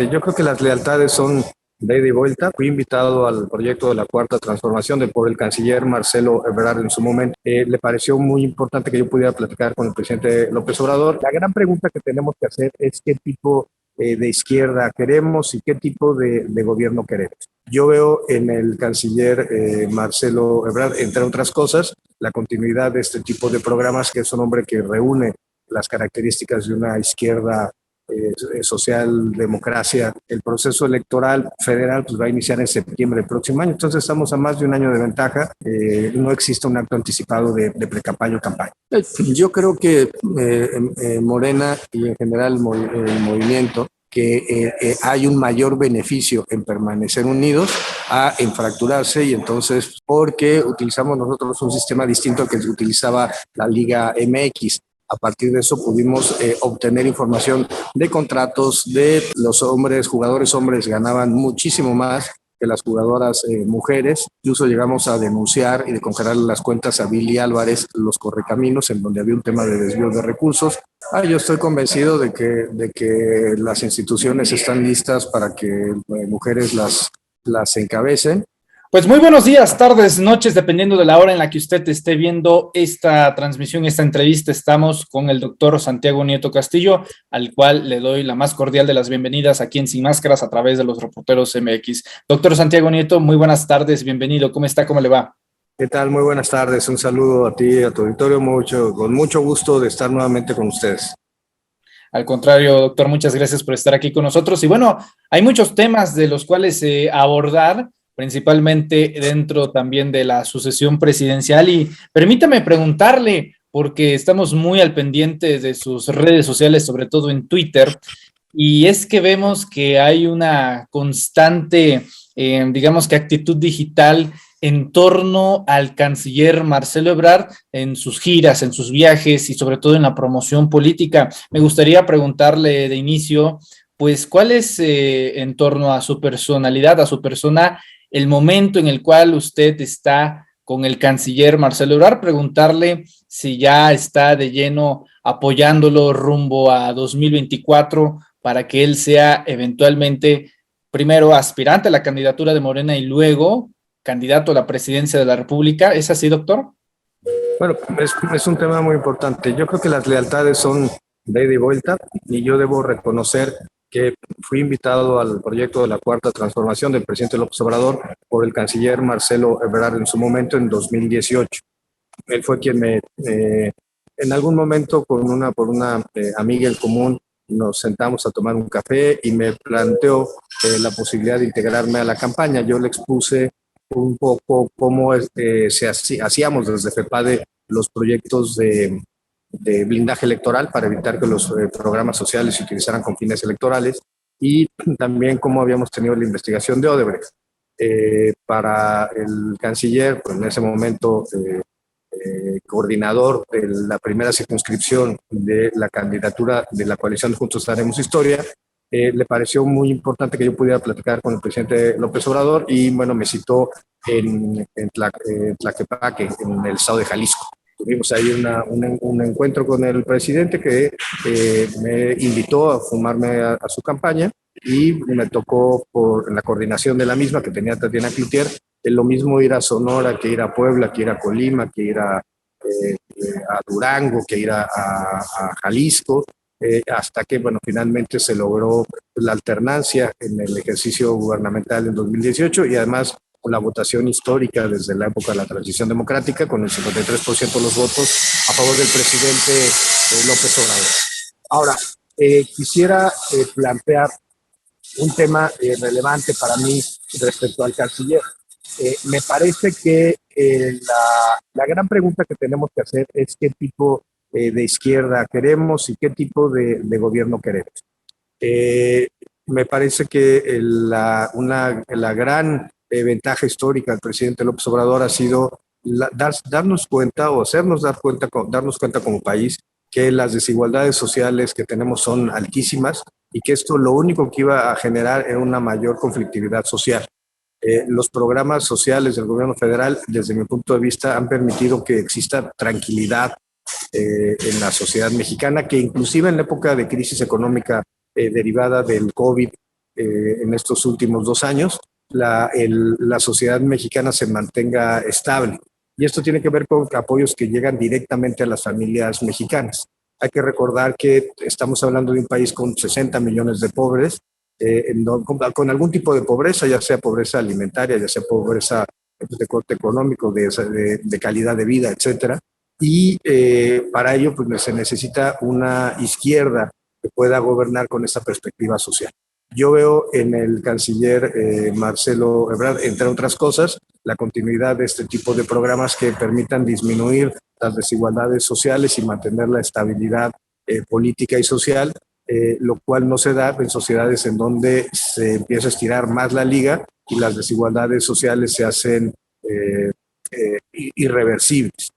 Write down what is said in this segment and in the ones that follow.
importante. Yo creo que las lealtades son de ida y vuelta. Fui invitado al proyecto de la Cuarta Transformación por el canciller Marcelo Ebrard en su momento. Le pareció muy importante que yo pudiera platicar con el presidente López Obrador. La gran pregunta que tenemos que hacer es qué tipo de izquierda queremos y qué tipo de gobierno queremos. Yo veo en el canciller Marcelo Ebrard, entre otras cosas, la continuidad de este tipo de programas, que es un hombre que reúne las características de una izquierda socialdemocracia. El proceso electoral federal pues, va a iniciar en septiembre del próximo año, entonces estamos a más de un año de ventaja. No existe un acto anticipado de pre-campaña o campaña. Yo creo que Morena y en general el movimiento, que hay un mayor beneficio en permanecer unidos en fracturarse, y entonces porque utilizamos nosotros un sistema distinto al que utilizaba la Liga MX. A partir de eso pudimos obtener información de contratos de los hombres, jugadores hombres ganaban muchísimo más que las jugadoras mujeres. Incluso llegamos a denunciar y de congelar las cuentas a Billy Álvarez, los Correcaminos, en donde había un tema de desvío de recursos. Yo estoy convencido de que las instituciones están listas para que mujeres las encabecen. Pues muy buenos días, tardes, noches, dependiendo de la hora en la que usted esté viendo esta transmisión, esta entrevista. Estamos con el doctor Santiago Nieto Castillo, al cual le doy la más cordial de las bienvenidas aquí en Sin Máscaras a través de los Reporteros MX. Doctor Santiago Nieto, muy buenas tardes, bienvenido. ¿Cómo está? ¿Cómo le va? ¿Qué tal? Muy buenas tardes. Un saludo a ti, a tu auditorio. Con mucho gusto de estar nuevamente con ustedes. Al contrario, doctor, muchas gracias por estar aquí con nosotros. Y bueno, hay muchos temas de los cuales abordar, principalmente dentro también de la sucesión presidencial. Y permítame preguntarle, porque estamos muy al pendiente de sus redes sociales, sobre todo en Twitter, y es que vemos que hay una constante, digamos que actitud digital en torno al canciller Marcelo Ebrard en sus giras, en sus viajes y sobre todo en la promoción política. Me gustaría preguntarle de inicio, pues, ¿cuál es en torno a su personalidad, a su persona, el momento en el cual usted está con el canciller Marcelo Ebrard? Preguntarle si ya está de lleno apoyándolo rumbo a 2024 para que él sea eventualmente primero aspirante a la candidatura de Morena y luego candidato a la presidencia de la República. ¿Es así, doctor? Bueno, es un tema muy importante. Yo creo que las lealtades son de ida y vuelta, y yo debo reconocer que fui invitado al proyecto de la Cuarta Transformación del presidente López Obrador por el canciller Marcelo Ebrard en su momento, en 2018. Él fue quien en algún momento por una amiga en común, nos sentamos a tomar un café y me planteó la posibilidad de integrarme a la campaña. Yo le expuse un poco cómo hacíamos desde FEPADE los proyectos de blindaje electoral para evitar que los programas sociales se utilizaran con fines electorales, y también cómo habíamos tenido la investigación de Odebrecht. Para el canciller, pues en ese momento coordinador de la primera circunscripción de la candidatura de la coalición Juntos Haremos Historia, le pareció muy importante que yo pudiera platicar con el presidente López Obrador, y bueno, me citó en Tlaquepaque, en el estado de Jalisco. Tuvimos ahí un encuentro con el presidente que me invitó a sumarme a su campaña, y me tocó por la coordinación de la misma, que tenía Tatiana Cloutier, lo mismo ir a Sonora que ir a Puebla, que ir a Colima, que ir a Durango, que ir a Jalisco, hasta que, bueno, finalmente se logró la alternancia en el ejercicio gubernamental en 2018, y además con la votación histórica desde la época de la transición democrática, con el 53% de los votos a favor del presidente López Obrador. Ahora, quisiera plantear un tema relevante para mí respecto al canciller. Me parece que la gran pregunta que tenemos que hacer es qué tipo de izquierda queremos y qué tipo de gobierno queremos. Me parece que la gran ventaja histórica del presidente López Obrador ha sido darnos cuenta, o darnos cuenta como país, que las desigualdades sociales que tenemos son altísimas, y que esto lo único que iba a generar era una mayor conflictividad social. Los programas sociales del gobierno federal, desde mi punto de vista, han permitido que exista tranquilidad en la sociedad mexicana, que inclusive en la época de crisis económica derivada del COVID, en estos últimos 2 años, la sociedad mexicana se mantenga estable. Y esto tiene que ver con apoyos que llegan directamente a las familias mexicanas. Hay que recordar que estamos hablando de un país con 60 millones de pobres, con algún tipo de pobreza, ya sea pobreza alimentaria, ya sea pobreza de corte económico, de calidad de vida, etcétera. Y para ello pues, se necesita una izquierda que pueda gobernar con esta perspectiva social. Yo veo en el canciller Marcelo Ebrard, entre otras cosas, la continuidad de este tipo de programas que permitan disminuir las desigualdades sociales y mantener la estabilidad política y social, lo cual no se da en sociedades en donde se empieza a estirar más la liga y las desigualdades sociales se hacen irreversibles.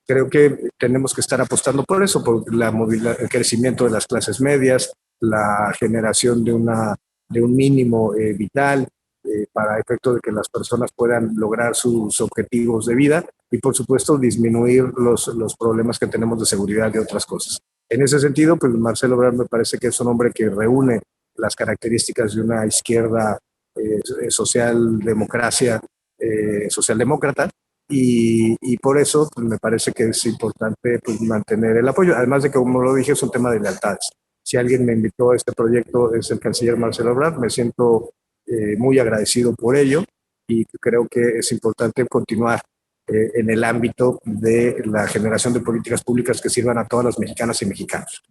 Creo que tenemos que estar apostando por eso, por el crecimiento de las clases medias, la generación de un mínimo vital para efecto de que las personas puedan lograr sus objetivos de vida y, por supuesto, disminuir los problemas que tenemos de seguridad y otras cosas. En ese sentido, pues Marcelo Ebrard me parece que es un hombre que reúne las características de una izquierda socialdemócrata, y por eso pues, me parece que es importante pues, mantener el apoyo. Además de que, como lo dije, es un tema de lealtades. Si alguien me invitó a este proyecto es el canciller Marcelo Ebrard, me siento muy agradecido por ello y creo que es importante continuar en el ámbito de la generación de políticas públicas que sirvan a todas las mexicanas y mexicanos.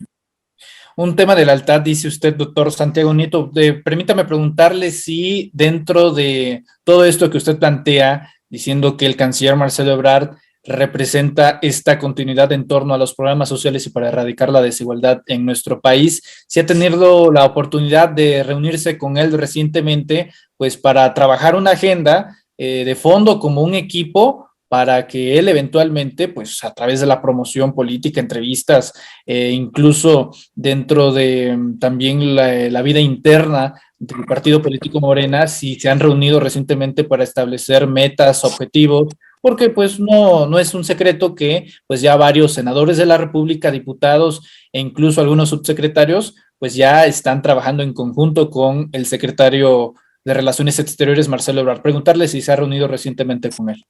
Un tema de lealtad, dice usted, doctor Santiago Nieto. Permítame preguntarle si dentro de todo esto que usted plantea, diciendo que el canciller Marcelo Ebrard representa esta continuidad en torno a los programas sociales y para erradicar la desigualdad en nuestro país, si ha tenido la oportunidad de reunirse con él recientemente, pues para trabajar una agenda de fondo como un equipo para que él eventualmente, pues a través de la promoción política, entrevistas, incluso dentro de también la vida interna del partido político Morena, si se han reunido recientemente para establecer metas, objetivos, porque pues no es un secreto que pues ya varios senadores de la República, diputados e incluso algunos subsecretarios, pues ya están trabajando en conjunto con el secretario de Relaciones Exteriores, Marcelo Ebrard. Preguntarle si se ha reunido recientemente con él.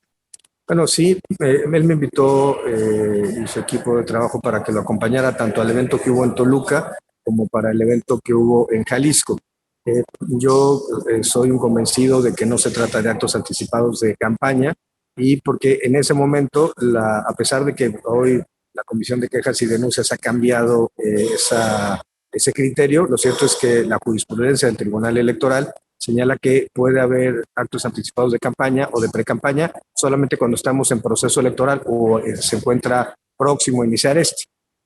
Bueno, sí, él me invitó y su equipo de trabajo para que lo acompañara tanto al evento que hubo en Toluca como para el evento que hubo en Jalisco. Yo soy un convencido de que no se trata de actos anticipados de campaña y porque en ese momento, a pesar de que hoy la Comisión de Quejas y Denuncias ha cambiado ese criterio, lo cierto es que la jurisprudencia del Tribunal Electoral señala que puede haber actos anticipados de campaña o de pre-campaña solamente cuando estamos en proceso electoral o se encuentra próximo a iniciar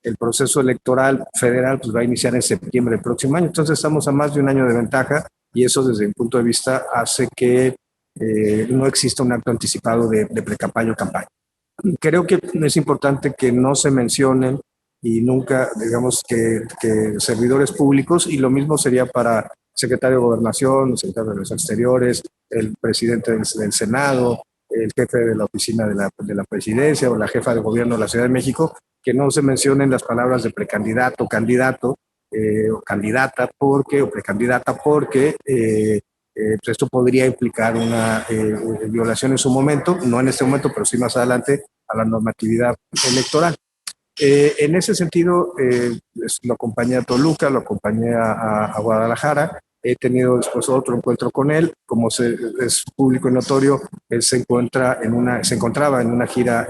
El proceso electoral federal pues, va a iniciar en septiembre del próximo año, entonces estamos a más de un año de ventaja y eso desde mi punto de vista hace que no exista un acto anticipado de pre-campaña o campaña. Creo que es importante que no se mencionen y nunca, digamos, que servidores públicos, y lo mismo sería para secretario de Gobernación, el secretario de Relaciones Exteriores, el presidente del Senado, el jefe de la oficina de la presidencia o la jefa de gobierno de la Ciudad de México, que no se mencionen las palabras de precandidato, candidato o candidata o precandidata porque pues esto podría implicar una violación en su momento, no en este momento, pero sí más adelante, a la normatividad electoral. En ese sentido, lo acompañé a Toluca, lo acompañé a Guadalajara, he tenido después otro encuentro con él, como es público y notorio, él se encontraba en una gira,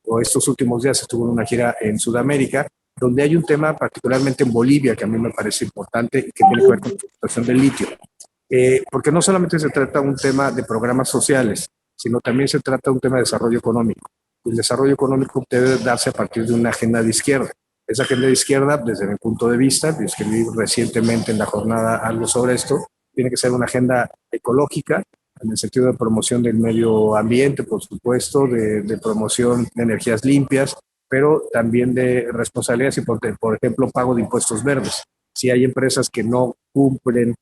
o estos últimos días estuvo en una gira en Sudamérica, donde hay un tema particularmente en Bolivia que a mí me parece importante y que tiene que ver con la explotación del litio. Porque no solamente se trata de un tema de programas sociales, sino también se trata de un tema de desarrollo económico. El desarrollo económico debe darse a partir de una agenda de izquierda. Esa agenda de izquierda, desde mi punto de vista, escribí recientemente en la jornada algo sobre esto, tiene que ser una agenda ecológica, en el sentido de promoción del medio ambiente, por supuesto, de promoción de energías limpias, pero también de responsabilidades y, por ejemplo, pago de impuestos verdes. Si hay empresas que no cumplen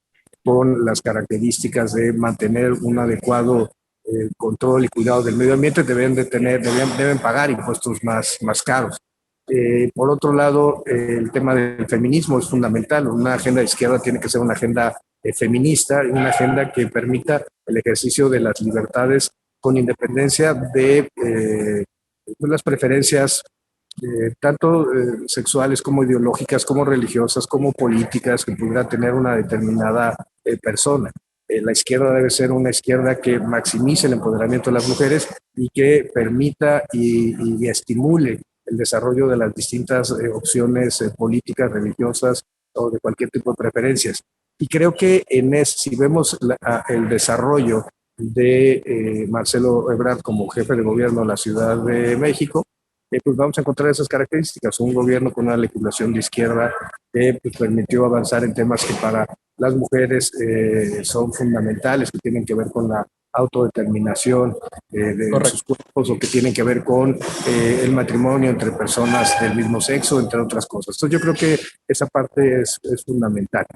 con las características de mantener un adecuado control y cuidado del medio ambiente, deben pagar impuestos más caros. Por otro lado, el tema del feminismo es fundamental. Una agenda de izquierda tiene que ser una agenda feminista, una agenda que permita el ejercicio de las libertades con independencia de las preferencias tanto sexuales como ideológicas, como religiosas, como políticas que pudiera tener una determinada persona. La izquierda debe ser una izquierda que maximice el empoderamiento de las mujeres y que permita y estimule el desarrollo de las distintas opciones políticas, religiosas o de cualquier tipo de preferencias. Y creo que si vemos el desarrollo de Marcelo Ebrard como jefe de gobierno de la Ciudad de México, pues vamos a encontrar esas características. Un gobierno con una legislación de izquierda que pues, permitió avanzar en temas que para las mujeres son fundamentales, que tienen que ver con la autodeterminación de sus cuerpos o que tienen que ver con el matrimonio entre personas del mismo sexo, entre otras cosas. Entonces yo creo que esa parte es fundamental.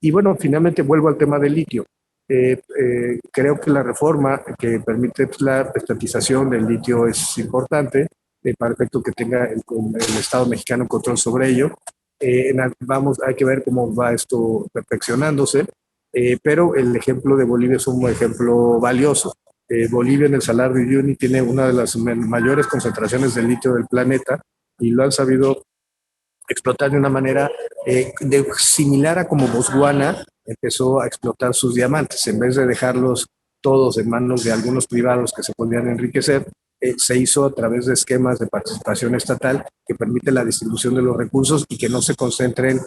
Y bueno, finalmente vuelvo al tema del litio. Creo que la reforma que permite la estatización del litio es importante para efecto que tenga el Estado mexicano control sobre ello. Hay que ver cómo va esto perfeccionándose, pero el ejemplo de Bolivia es un ejemplo valioso. Bolivia en el Salar de Uyuni tiene una de las mayores concentraciones de litio del planeta y lo han sabido explotar de una manera similar a como Botswana empezó a explotar sus diamantes. En vez de dejarlos todos en manos de algunos privados que se podían enriquecer, se hizo a través de esquemas de participación estatal que permite la distribución de los recursos y que no se concentren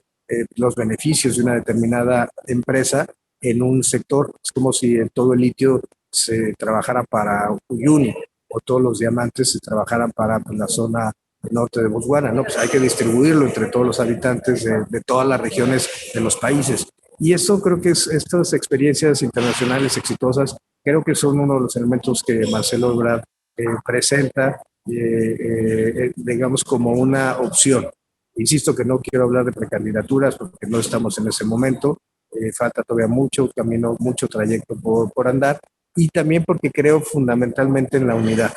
los beneficios de una determinada empresa en un sector. Es como si en todo el litio se trabajara para Uyuni o todos los diamantes se trabajaran para la zona norte de Botswana, ¿no? Pues hay que distribuirlo entre todos los habitantes de todas las regiones de los países. Y eso creo que estas experiencias internacionales exitosas, creo que son uno de los elementos que Marcelo Ebrard presenta, digamos, como una opción. Insisto que no quiero hablar de precandidaturas porque no estamos en ese momento, falta todavía mucho camino, mucho trayecto por andar, y también porque creo fundamentalmente en la unidad.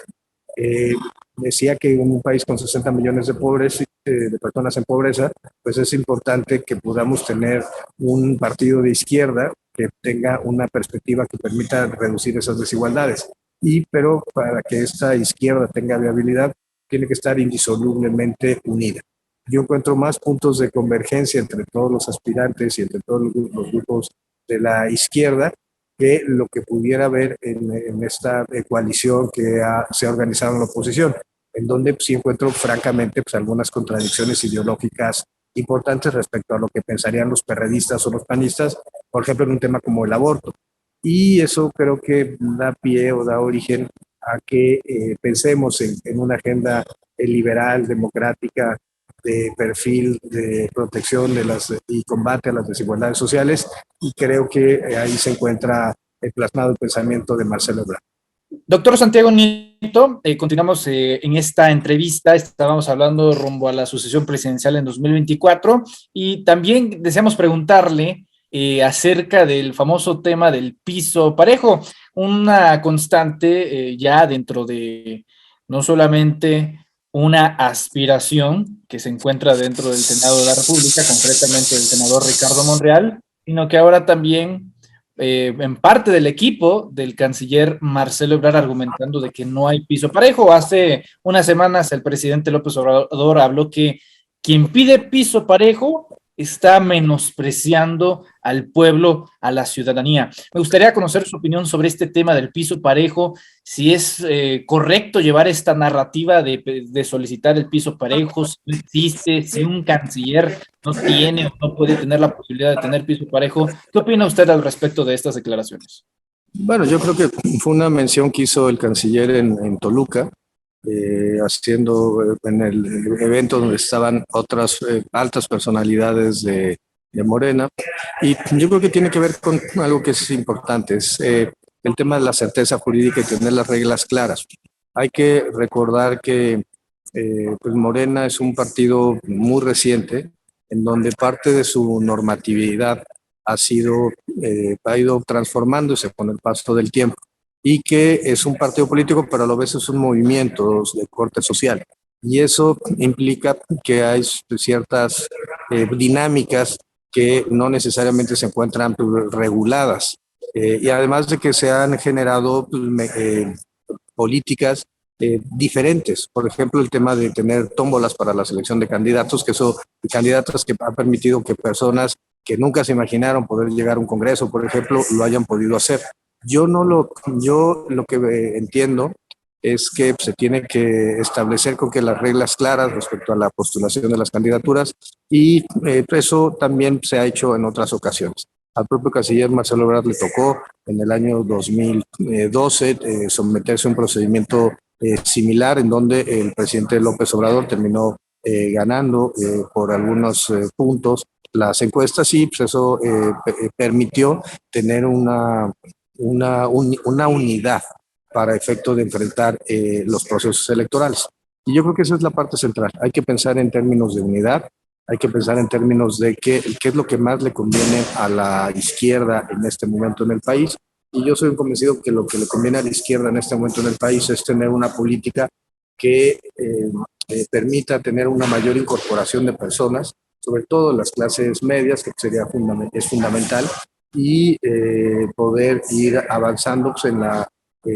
Decía que en un país con 60 millones de personas en pobreza, pues es importante que podamos tener un partido de izquierda que tenga una perspectiva que permita reducir esas desigualdades. Pero para que esta izquierda tenga viabilidad, tiene que estar indisolublemente unida. Yo encuentro más puntos de convergencia entre todos los aspirantes y entre todos los grupos de la izquierda que lo que pudiera haber en esta coalición que se ha organizado en la oposición, en donde sí encuentro francamente pues, algunas contradicciones ideológicas importantes respecto a lo que pensarían los perredistas o los panistas, por ejemplo, en un tema como el aborto. Y eso creo que da pie o da origen a que pensemos en una agenda liberal, democrática, de perfil de protección y combate a las desigualdades sociales, y creo que ahí se encuentra plasmado el pensamiento de Marcelo Ebrard. Doctor Santiago Nieto, continuamos en esta entrevista. Estábamos hablando rumbo a la sucesión presidencial en 2024 y también deseamos preguntarle acerca del famoso tema del piso parejo, una constante ya dentro de no solamente una aspiración que se encuentra dentro del Senado de la República, concretamente del senador Ricardo Monreal, sino que ahora también en parte del equipo del canciller Marcelo Ebrard argumentando de que no hay piso parejo. Hace unas semanas el presidente López Obrador habló que quien pide piso parejo está menospreciando al pueblo, a la ciudadanía. Me gustaría conocer su opinión sobre este tema del piso parejo, si es correcto llevar esta narrativa de solicitar el piso parejo, si no existe, si un canciller no tiene o no puede tener la posibilidad de tener piso parejo. ¿Qué opina usted al respecto de estas declaraciones? Bueno, yo creo que fue una mención que hizo el canciller en Toluca, haciendo en el evento donde estaban otras altas personalidades de Morena, y yo creo que tiene que ver con algo que es importante, es el tema de la certeza jurídica y tener las reglas claras. Hay que recordar que pues Morena es un partido muy reciente, en donde parte de su normatividad ha ido transformándose con el paso del tiempo, y que es un partido político, pero a la vez es un movimiento de corte social. Y eso implica que hay ciertas dinámicas que no necesariamente se encuentran reguladas. Y además de que se han generado políticas diferentes. Por ejemplo, el tema de tener tómbolas para la selección de candidatos, candidatas que han permitido que personas que nunca se imaginaron poder llegar a un congreso, por ejemplo, lo hayan podido hacer. Yo lo que entiendo es que se tiene que establecer con que las reglas claras respecto a la postulación de las candidaturas y eso también se ha hecho en otras ocasiones. Al propio canciller Marcelo Ebrard le tocó en el año 2012 someterse a un procedimiento similar en donde el presidente López Obrador terminó ganando por algunos puntos las encuestas y pues eso permitió tener una unidad para efecto de enfrentar los procesos electorales. Y yo creo que esa es la parte central. Hay que pensar en términos de unidad, hay que pensar en términos de qué es lo que más le conviene a la izquierda en este momento en el país. Y yo soy convencido que lo que le conviene a la izquierda en este momento en el país es tener una política que permita tener una mayor incorporación de personas, sobre todo las clases medias, que es fundamental, y poder ir avanzando pues, en la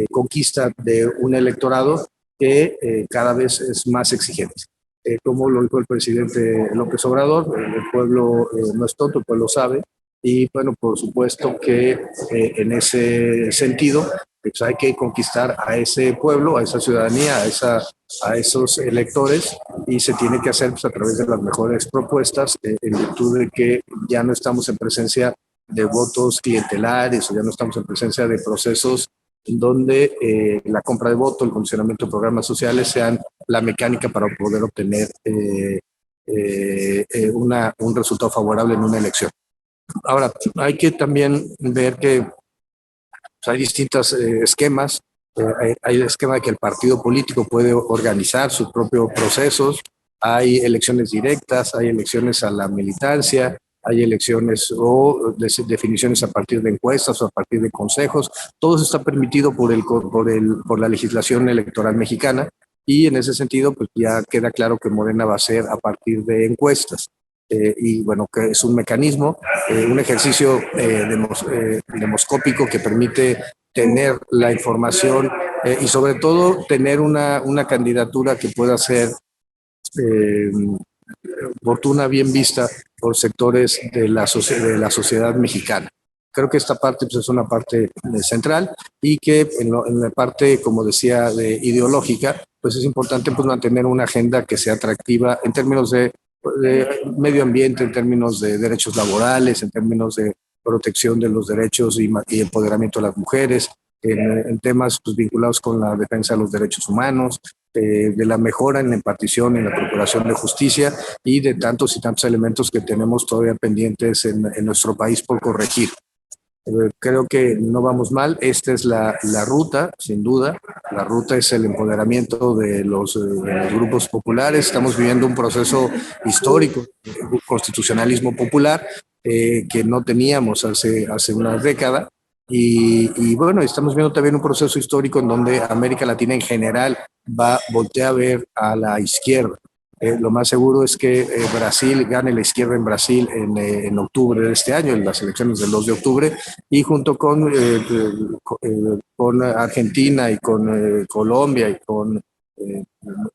conquista de un electorado que cada vez es más exigente. Como lo dijo el presidente López Obrador, el pueblo no es tonto, el pueblo sabe, y bueno, por supuesto que en ese sentido, pues hay que conquistar a ese pueblo, a esa ciudadanía, a esos electores, y se tiene que hacer pues, a través de las mejores propuestas, en virtud de que ya no estamos en presencia de votos clientelares o ya no estamos en presencia de procesos en donde la compra de voto, el funcionamiento de programas sociales sean la mecánica para poder obtener un resultado favorable en una elección. Ahora, hay que también ver que pues, hay distintos esquemas. Hay el esquema de que el partido político puede organizar sus propios procesos. Hay elecciones directas, hay elecciones a la militancia, hay elecciones o definiciones a partir de encuestas o a partir de consejos. Todo eso está permitido por la legislación electoral mexicana y en ese sentido pues ya queda claro que Morena va a ser a partir de encuestas. Y bueno, que es un mecanismo, un ejercicio demoscópico que permite tener la información y sobre todo tener una candidatura que pueda ser eh, oportuna, bien vista por sectores de la sociedad mexicana. Creo que esta parte pues, es una parte central y que en la parte, como decía, ideológica, pues es importante pues, mantener una agenda que sea atractiva en términos de medio ambiente, en términos de derechos laborales, en términos de protección de los derechos y empoderamiento de las mujeres, en temas pues, vinculados con la defensa de los derechos humanos, de la mejora en la impartición, en la procuración de justicia y de tantos y tantos elementos que tenemos todavía pendientes en nuestro país por corregir. Creo que no vamos mal. Esta es la ruta, sin duda. La ruta es el empoderamiento de los grupos populares. Estamos viviendo un proceso histórico, constitucionalismo popular, que no teníamos hace una década. Y bueno, estamos viendo también un proceso histórico en donde América Latina en general voltea a ver a la izquierda. Lo más seguro es que Brasil gane la izquierda en Brasil en octubre de este año, en las elecciones del 2 de octubre, y junto con Argentina y con Colombia y con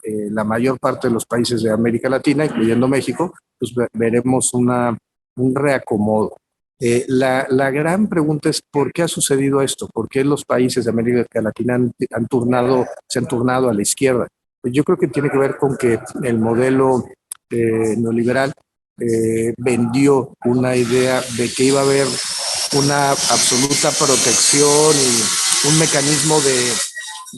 la mayor parte de los países de América Latina, incluyendo México, pues veremos un reacomodo. La gran pregunta es ¿por qué ha sucedido esto? ¿Por qué los países de América Latina se han turnado a la izquierda? Pues yo creo que tiene que ver con que el modelo neoliberal vendió una idea de que iba a haber una absoluta protección y un mecanismo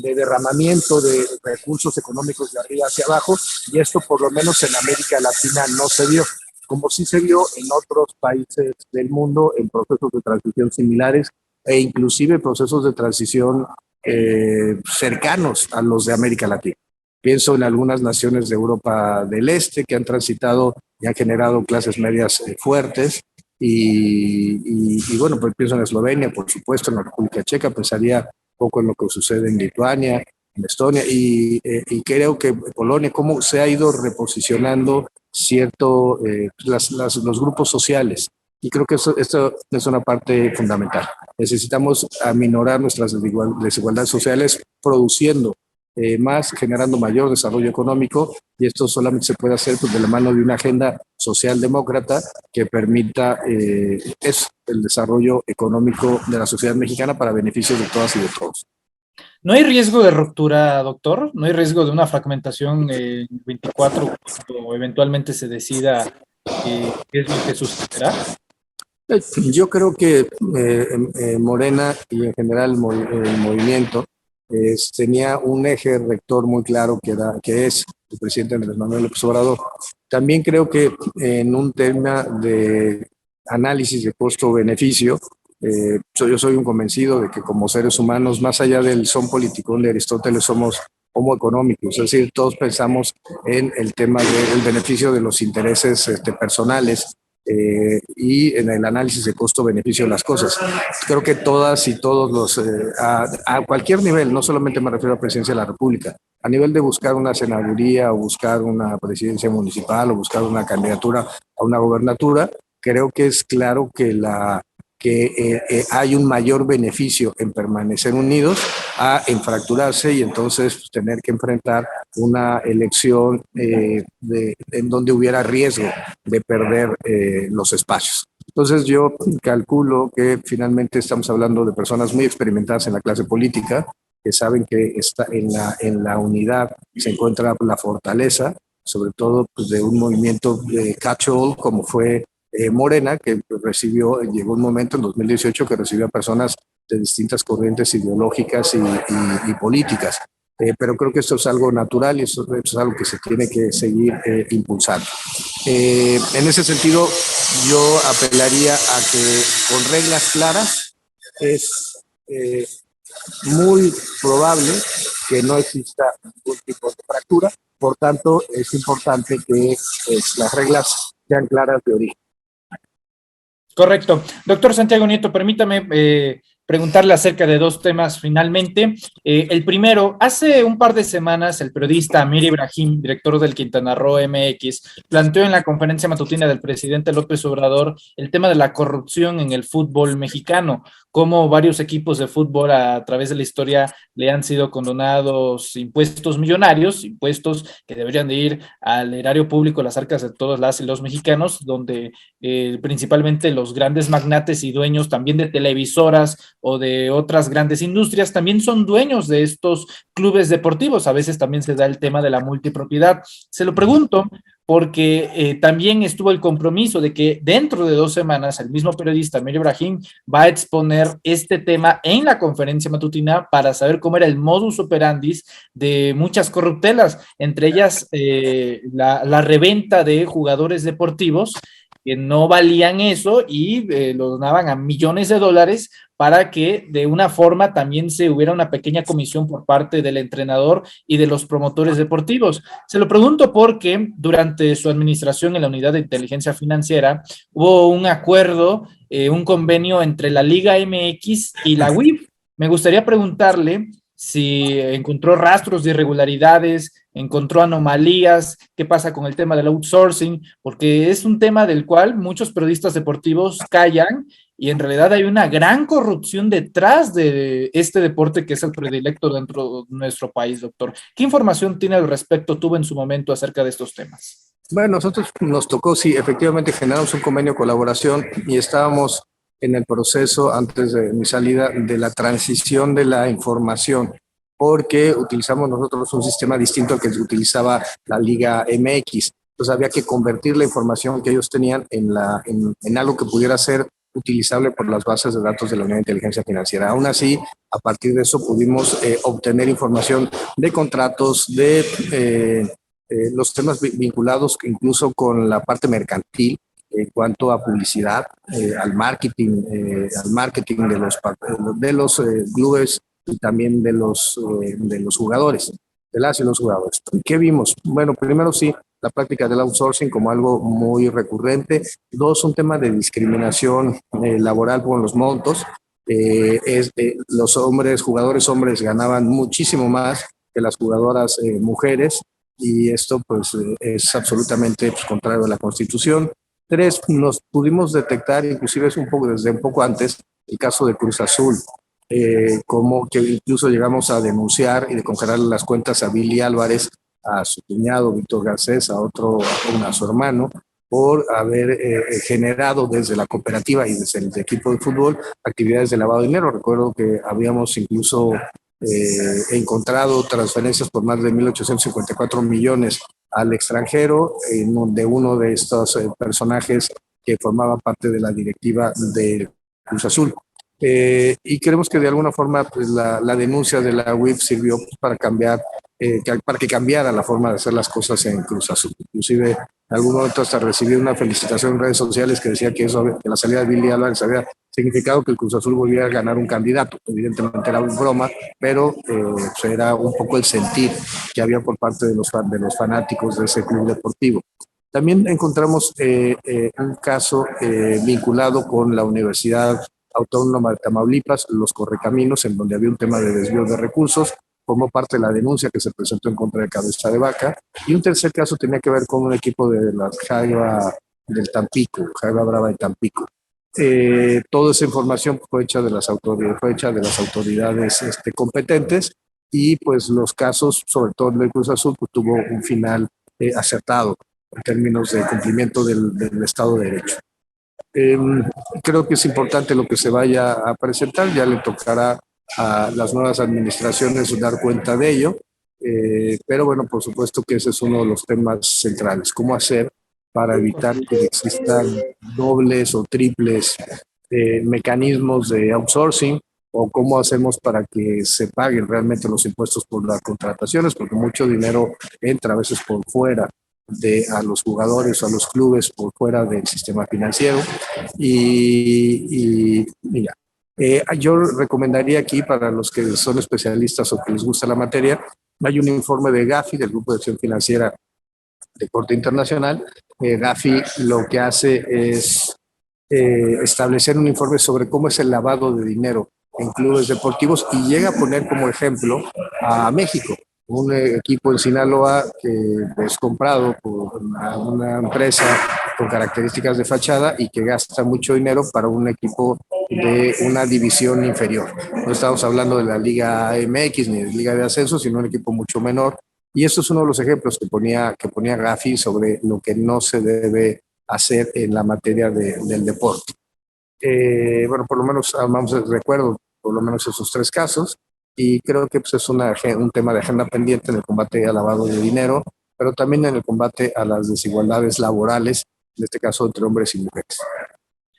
de derramamiento de recursos económicos de arriba hacia abajo, y esto por lo menos en América Latina no se vio, como sí se vio en otros países del mundo en procesos de transición similares e inclusive procesos de transición cercanos a los de América Latina. Pienso en algunas naciones de Europa del Este que han transitado y han generado clases medias fuertes. Y bueno, pues pienso en Eslovenia, por supuesto, en la República Checa, pensaría un poco en lo que sucede en Lituania, en Estonia, y creo que Polonia, cómo se ha ido reposicionando los grupos sociales Y creo que esto es una parte fundamental. Necesitamos aminorar nuestras desigualdades sociales produciendo más, generando mayor desarrollo económico, y esto solamente se puede hacer pues, de la mano de una agenda socialdemócrata que permita el desarrollo económico de la sociedad mexicana para beneficio de todas y de todos. ¿No hay riesgo de ruptura, doctor? ¿No hay riesgo de una fragmentación 24 cuando eventualmente se decida qué es lo que sucederá? Yo creo que Morena y en general el movimiento tenía un eje rector muy claro que es el presidente Andrés Manuel López Obrador. También creo que en un tema de análisis de costo-beneficio, yo soy un convencido de que como seres humanos, más allá del son politicón de Aristóteles, somos homo económicos, es decir, todos pensamos en el tema del beneficio de los intereses personales y en el análisis de costo-beneficio de las cosas. Creo que todas y todos a cualquier nivel, no solamente me refiero a la presidencia de la República, a nivel de buscar una senaduría o buscar una presidencia municipal o buscar una candidatura a una gobernatura, creo que es claro que hay un mayor beneficio en permanecer unidos en fracturarse y entonces pues, tener que enfrentar una elección en donde hubiera riesgo de perder los espacios. Entonces yo calculo que finalmente estamos hablando de personas muy experimentadas en la clase política, que saben que está en la unidad se encuentra la fortaleza, sobre todo pues, de un movimiento de catch-all como fue Morena, que llegó un momento en 2018 que recibió a personas de distintas corrientes ideológicas y políticas. Pero creo que esto es algo natural y esto es algo que se tiene que seguir impulsando. En ese sentido, yo apelaría a que con reglas claras es muy probable que no exista ningún tipo de fractura. Por tanto, es importante que las reglas sean claras de origen. Correcto. Doctor Santiago Nieto, permítame preguntarle acerca de dos temas finalmente. El primero, hace un par de semanas el periodista Amir Ibrahim, director del Quintana Roo MX, planteó en la conferencia matutina del presidente López Obrador el tema de la corrupción en el fútbol mexicano, cómo varios equipos de fútbol a través de la historia le han sido condonados impuestos millonarios, impuestos que deberían de ir al erario público, las arcas de todos las y los mexicanos, donde principalmente los grandes magnates y dueños también de televisoras o de otras grandes industrias también son dueños de estos clubes deportivos. A veces también se da el tema de la multipropiedad. Se lo pregunto porque también estuvo el compromiso de que dentro de 2 semanas el mismo periodista Amir Ibrahim va a exponer este tema en la conferencia matutina para saber cómo era el modus operandi de muchas corruptelas, entre ellas la reventa de jugadores deportivos que no valían eso y lo donaban a millones de dólares para que de una forma también se hubiera una pequeña comisión por parte del entrenador y de los promotores deportivos. Se lo pregunto porque durante su administración en la Unidad de Inteligencia Financiera hubo un acuerdo, un convenio entre la Liga MX y la UIF. Me gustaría preguntarle si encontró rastros de irregularidades, encontró anomalías, qué pasa con el tema del outsourcing, porque es un tema del cual muchos periodistas deportivos callan y en realidad hay una gran corrupción detrás de este deporte que es el predilecto dentro de nuestro país, doctor. ¿Qué información tiene al respecto, tuvo en su momento acerca de estos temas? Bueno, nosotros nos tocó, sí, efectivamente generamos un convenio de colaboración y estábamos en el proceso, antes de mi salida, de la transición de la información, porque utilizamos nosotros un sistema distinto al que utilizaba la Liga MX. Entonces había que convertir la información que ellos tenían en algo que pudiera ser utilizable por las bases de datos de la Unidad de Inteligencia Financiera. Aún así, a partir de eso pudimos obtener información de contratos, de los temas vinculados incluso con la parte mercantil, en cuanto a publicidad, al marketing de los clubes y también de los jugadores, de las y los jugadores. ¿Qué vimos? Bueno, primero sí, la práctica del outsourcing como algo muy recurrente. Dos, un tema de discriminación laboral por los montos. Los jugadores hombres ganaban muchísimo más que las jugadoras mujeres y esto pues es absolutamente contrario a la Constitución. Tres, nos pudimos detectar, inclusive es desde un poco antes, el caso de Cruz Azul, como que incluso llegamos a denunciar y de congelar las cuentas a Billy Álvarez, a su cuñado Víctor Garcés, a su hermano, por haber generado desde la cooperativa y desde el equipo de fútbol actividades de lavado de dinero. Recuerdo que habíamos incluso encontrado transferencias por más de 1.854 millones al extranjero, de uno de estos personajes que formaba parte de la directiva de Cruz Azul. Y creemos que de alguna forma pues, la denuncia de la UIF sirvió pues, para que cambiara la forma de hacer las cosas en Cruz Azul. Inclusive en algún momento hasta recibí una felicitación en redes sociales que decía que la salida de Billy Álvarez había significado que el Cruz Azul volviera a ganar un candidato. Evidentemente era una broma, pero pues era un poco el sentir que había por parte de los fanáticos de ese club deportivo. También encontramos un caso vinculado con la Universidad Autónoma de Tamaulipas, los Correcaminos, en donde había un tema de desvío de recursos, formó parte de la denuncia que se presentó en contra de Cabeza de Vaca. Y un tercer caso tenía que ver con un equipo de la Jaiba del Tampico, Jaiba Brava de Tampico. Toda esa información fue hecha de las autoridades competentes y pues los casos, sobre todo el de Cruz Azul, pues, tuvo un final acertado en términos de cumplimiento del Estado de Derecho. Creo que es importante lo que se vaya a presentar, ya le tocará a las nuevas administraciones dar cuenta de ello, pero bueno, por supuesto que ese es uno de los temas centrales, cómo hacer para evitar que existan dobles o triples mecanismos de outsourcing, o cómo hacemos para que se paguen realmente los impuestos por las contrataciones, porque mucho dinero entra a veces por fuera a los jugadores o a los clubes por fuera del sistema financiero. Y mira, yo recomendaría aquí para los que son especialistas o que les gusta la materia, hay un informe de Gafi, del Grupo de Acción Financiera de Corte Internacional. Gafi lo que hace es establecer un informe sobre cómo es el lavado de dinero en clubes deportivos y llega a poner como ejemplo a México, un equipo en Sinaloa que es comprado por una empresa con características de fachada y que gasta mucho dinero para un equipo de una división inferior. No estamos hablando de la Liga MX ni de Liga de Ascenso, sino un equipo mucho menor. Y esto es uno de los ejemplos que ponía Gafi sobre lo que no se debe hacer en la materia del deporte. Bueno, por lo menos recuerdo por lo menos esos tres casos y creo que pues, es un tema de agenda pendiente en el combate al lavado de dinero, pero también en el combate a las desigualdades laborales, en este caso entre hombres y mujeres.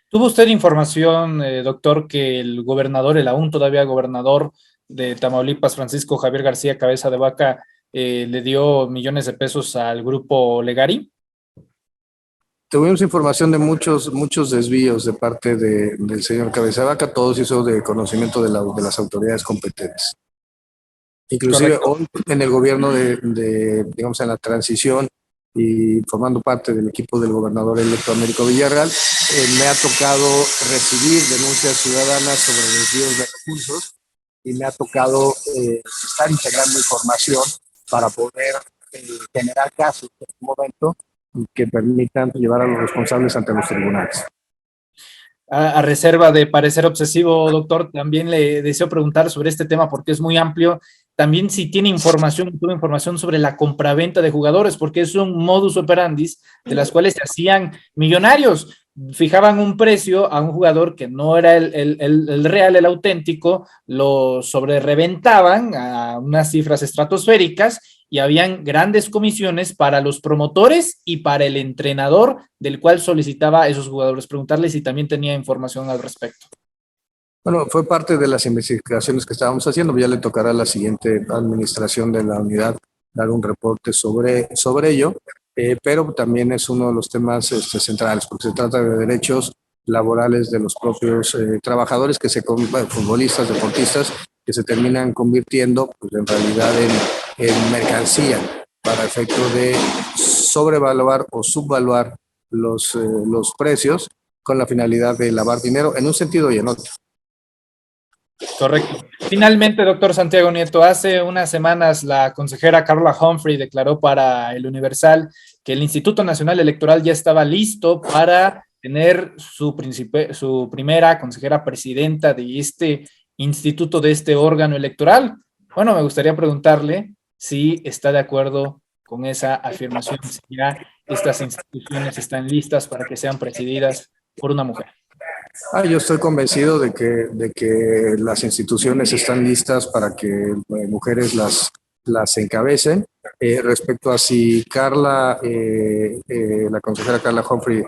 ¿Tuvo usted información, doctor, que el gobernador, el aún todavía gobernador de Tamaulipas, Francisco Javier García Cabeza de Vaca, le dio millones de pesos al grupo Legari? Tuvimos información de muchos desvíos de parte del señor Cabeza de Vaca, todo eso de conocimiento de las autoridades competentes. Inclusive correcto. Hoy en el gobierno digamos, en la transición y formando parte del equipo del gobernador electo Américo Villarreal, me ha tocado recibir denuncias ciudadanas sobre desvíos de recursos y me ha tocado estar integrando información para poder generar casos en un momento que permitan llevar a los responsables ante los tribunales. A reserva de parecer obsesivo, doctor, también le deseo preguntar sobre este tema porque es muy amplio. También si tiene tuvo información sobre la compraventa de jugadores, porque es un modus operandi de las cuales se hacían millonarios. Fijaban un precio a un jugador que no era el real, el auténtico, lo sobrerreventaban a unas cifras estratosféricas y habían grandes comisiones para los promotores y para el entrenador del cual solicitaba a esos jugadores. Preguntarle si también tenía información al respecto. Bueno, fue parte de las investigaciones que estábamos haciendo. Ya le tocará a la siguiente administración de la unidad dar un reporte sobre ello, pero también es uno de los temas centrales, porque se trata de derechos laborales de los propios trabajadores, futbolistas, deportistas, que se terminan convirtiendo pues, en realidad en mercancía para efecto de sobrevaluar o subvaluar los precios con la finalidad de lavar dinero en un sentido y en otro. Correcto. Finalmente, doctor Santiago Nieto, hace unas semanas la consejera Carla Humphrey declaró para El Universal que el Instituto Nacional Electoral ya estaba listo para tener su primera consejera presidenta de este instituto, de este órgano electoral. Bueno, me gustaría preguntarle si está de acuerdo con esa afirmación, si ya estas instituciones están listas para que sean presididas por una mujer. Yo estoy convencido de que las instituciones están listas para que mujeres las encabecen. Respecto a si la consejera Carla Humphrey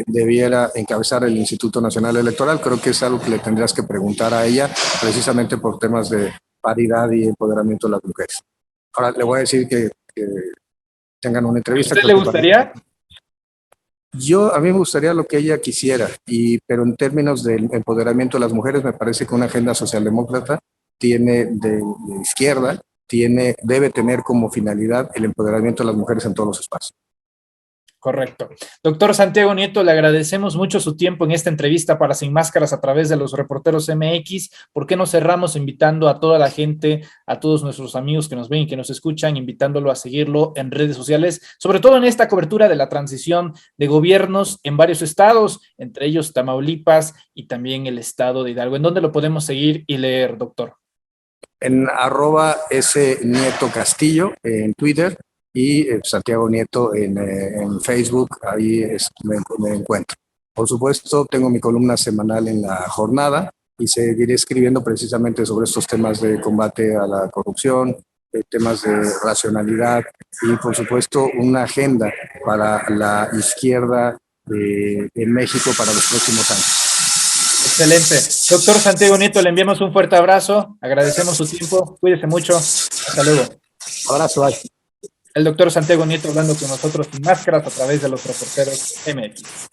debiera encabezar el Instituto Nacional Electoral, creo que es algo que le tendrías que preguntar a ella, precisamente por temas de paridad y empoderamiento de las mujeres. Ahora le voy a decir que tengan una entrevista. ¿A usted le gustaría? A mí me gustaría lo que ella quisiera, pero en términos del empoderamiento de las mujeres, me parece que una agenda socialdemócrata de izquierda debe tener como finalidad el empoderamiento de las mujeres en todos los espacios. Correcto. Doctor Santiago Nieto, le agradecemos mucho su tiempo en esta entrevista para Sin Máscaras a través de los Reporteros MX. ¿Por qué no cerramos invitando a toda la gente, a todos nuestros amigos que nos ven y que nos escuchan, invitándolo a seguirlo en redes sociales, sobre todo en esta cobertura de la transición de gobiernos en varios estados, entre ellos Tamaulipas y también el estado de Hidalgo? ¿En dónde lo podemos seguir y leer, doctor? En @snietocastillo en Twitter y Santiago Nieto en Facebook, ahí me encuentro. Por supuesto, tengo mi columna semanal en La Jornada y seguiré escribiendo precisamente sobre estos temas de combate a la corrupción, temas de racionalidad y, por supuesto, una agenda para la izquierda en México para los próximos años. Excelente. Doctor Santiago Nieto, le enviamos un fuerte abrazo, agradecemos su tiempo, cuídese mucho, hasta luego. Abrazo, bye. El doctor Santiago Nieto hablando con nosotros Sin Máscaras a través de los Reporteros MX.